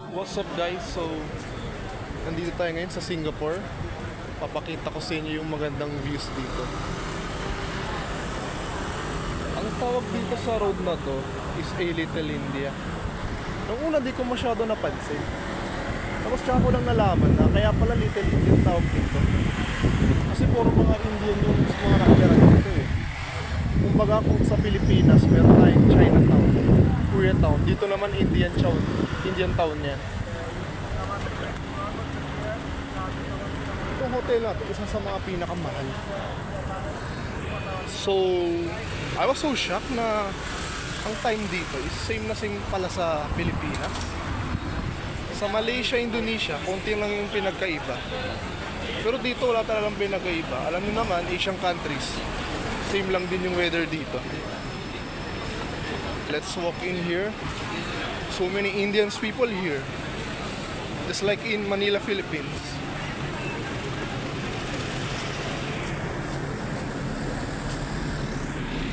What's up guys? So, nandito tayo ngayon sa Singapore. Papakita ko sa inyo yung magandang views dito. Ang tawag dito sa road na to is A Little India. Nung una di ko masyado napansin. Tapos tsaka ko lang nalaman na kaya pala Little India ang tawag dito. Kasi puro mga Indian yung mga nakatira dito eh. Kumbaga kung sa Pilipinas meron tayong Chinatown, Koreatown, dito naman Indian town yan. Itong hotel na ito, isa sa mga pinakamahal. So, I was so shocked na ang time dito is same na same pala sa Pilipinas. Sa Malaysia, Indonesia, konti lang yung pinagkaiba. Pero dito wala talagang pinagkaiba. Alam niyo naman, Asian countries, same lang din yung weather dito. Let's walk in here. So many Indians people here. Just like in Manila, Philippines.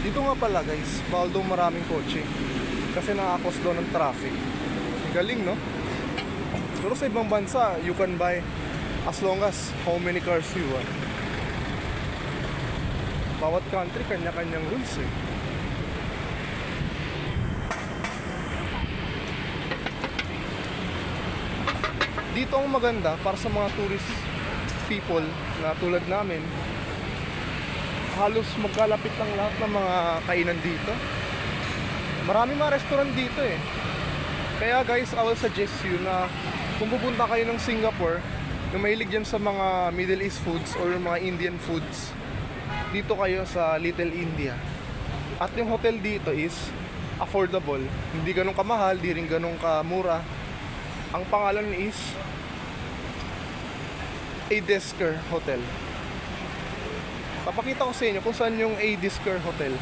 Dito nga pala guys, bawal daw maraming kotse. Kasi nakakos daw ng traffic. Galing no? Pero sa ibang bansa, you can buy as long as how many cars you want. Bawat country, kanya-kanyang rules eh. Dito ang maganda para sa mga tourist people na tulad namin. Halos magkalapit lang lahat ng mga kainan dito. Maraming mga restaurant dito eh. Kaya guys, I will suggest you na kung pupunta kayo ng Singapore na mahilig dyan sa mga Middle East foods or mga Indian foods, dito kayo sa Little India. At yung hotel dito is affordable. Hindi ganun kamahal, di rin ganun kamura. Ang pangalan is A Disker Hotel. Papakita ko sa inyo kung saan yung A Disker Hotel.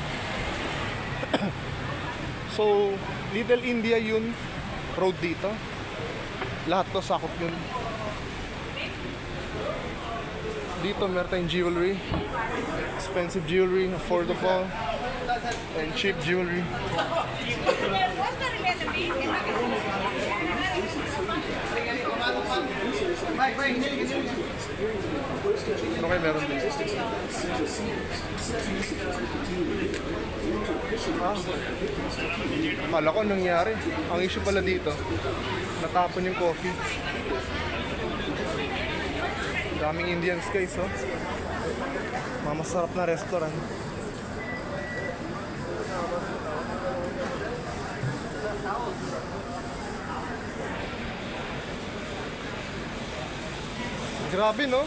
So, Little India yun, road dito. Lahat to sakop yun. Dito meron tayong jewelry. Expensive jewelry, affordable, and cheap jewelry. Ano kayo meron dito? Akala ko nangyari. Ang issue pala dito, natapon yung coffee. Daming Indians guys, oh. Mga masarap na restaurant. Grabe no?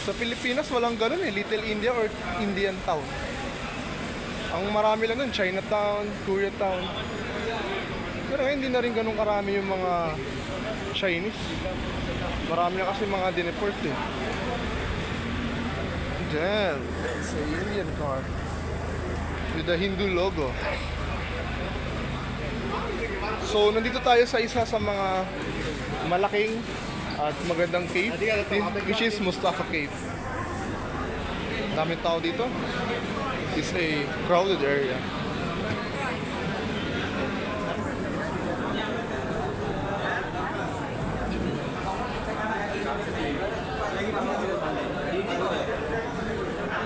Sa Pilipinas walang ganun eh, Little India or Indian town. Ang marami lang nun, Chinatown, Koreatown. Pero ngayon hindi na rin ganun karami yung mga Chinese. Marami na kasi mga dineport eh. Damn, it's an Indian car with the Hindu logo. So nandito tayo sa isa sa mga malaking at magandang cave, which is Mustafa Cave. Daming tao dito. It's a crowded area.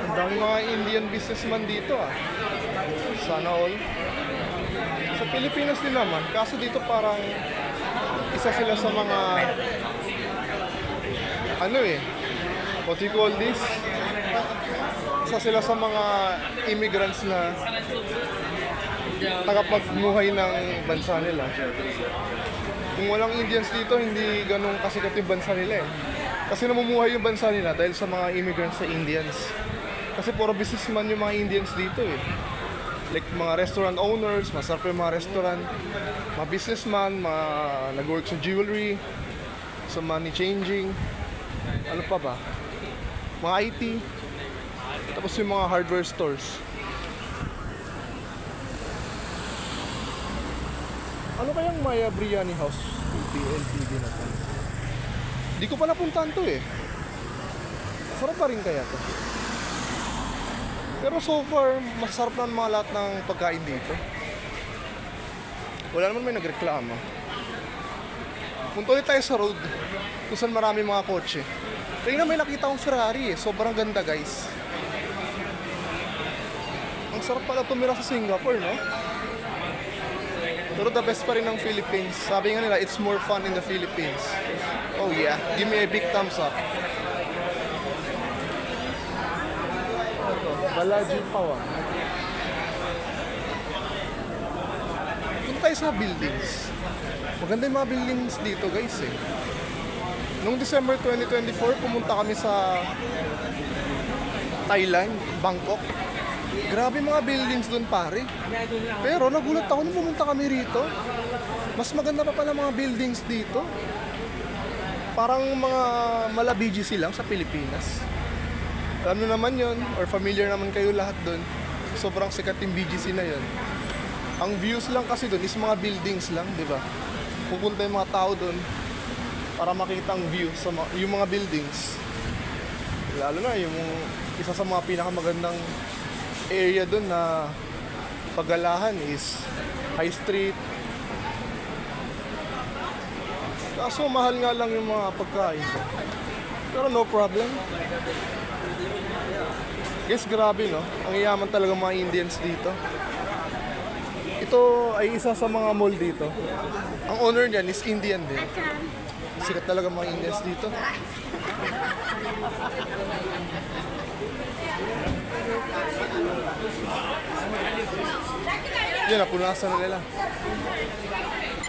Ang daming mga Indian businessman dito ah. Sana all. Sa Pilipinas din naman, kaso dito parang isa sila sa mga ano eh, what you call this? Isa sila sa mga immigrants na tagapagmuhay ng bansa nila. Kung walang Indians dito, hindi ganun kasikat yung bansa nila eh. Kasi namumuhay yung bansa nila dahil sa mga immigrants sa Indians. Kasi puro businessman yung mga Indians dito eh. Like mga restaurant owners, masarap yung mga restaurant, mga businessman, mga nag-work sa jewelry, sa money changing, ano pa ba? Mga IT, tapos yung mga hardware stores. Ano kayang Maya Biryani House LTD na to? Di ko pa napuntahan to eh. Sarap pa rin kaya to? Pero so far, masarap na mga lahat ng pagkain dito. Wala naman may nagreklamo. Punta ulit tayo sa road kung saan marami mga kotse. Kaya na may nakita akong Ferrari eh. Sobrang ganda guys. Ang sarap pala tumira sa Singapore, no? Pero the best pa rin ng Philippines. Sabi nga nila, it's more fun in the Philippines. Oh yeah, give me a big thumbs up. Ito, Balaji Pawang. Punta tayo sa buildings. Maganda yung mga buildings dito guys eh. Noong December 2024, pumunta kami sa Thailand, Bangkok. Grabe mga buildings doon pare. Pero nagulat ako nung pumunta kami rito. Mas maganda pa pala mga buildings dito. Parang mga mala BGC lang sa Pilipinas. Alam nyo naman yon or familiar naman kayo lahat doon. Sobrang sikat yung BGC na yon. Ang views lang kasi doon is mga buildings lang, di ba? Pupunta yung mga tao doon para makita ang view sa yung mga buildings. Lalo na yung isa sa mga pinakamagandang area doon na paggalahan is High Street. Kaso mahal nga lang yung mga pagkain. Pero no problem. Guys, grabe no? Ang yaman talaga mga Indians dito. Ito ay isa sa mga mall dito. Ang owner niyan is Indian din. Sikat talaga mga Indians dito. Yan, napunasan na nila.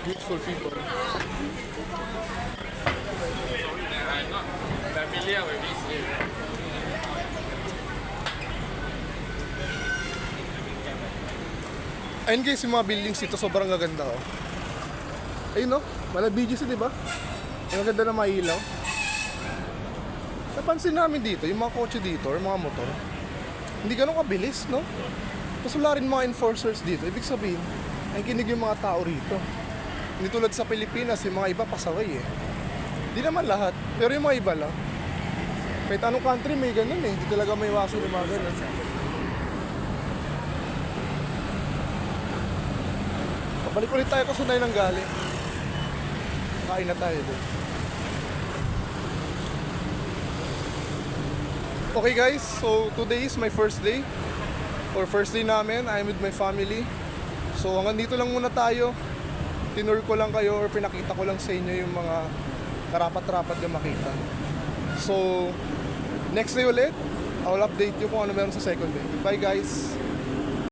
Beautiful people. Ayun guys, yung mga buildings dito sobrang gaganda oh. Ayun no, mala BGC diba? Yung ganda na mga ilaw. Napansin namin dito, yung mga kotse dito or mga motor, hindi ganun kabilis no? Tapos wala rin mga enforcers dito. Ibig sabihin, ang kinig yung mga tao rito. Hindi tulad sa Pilipinas, yung mga iba pasaway eh. Hindi naman lahat, pero yung mga iba lang. Kahit anong country may ganun eh. Hindi talaga may iwasan yung mga ganun. Balik ulit tayo kung saan tayo nang galing. Kain na tayo doon. Okay guys, so today is my first day. Or first day namin, I'm with my family. So hanggang dito lang muna tayo. Tinur ko lang kayo or pinakita ko lang sa inyo yung mga karapat-rapat na makita. So next day ulit, I'll update you kung ano meron sa second day. Bye guys!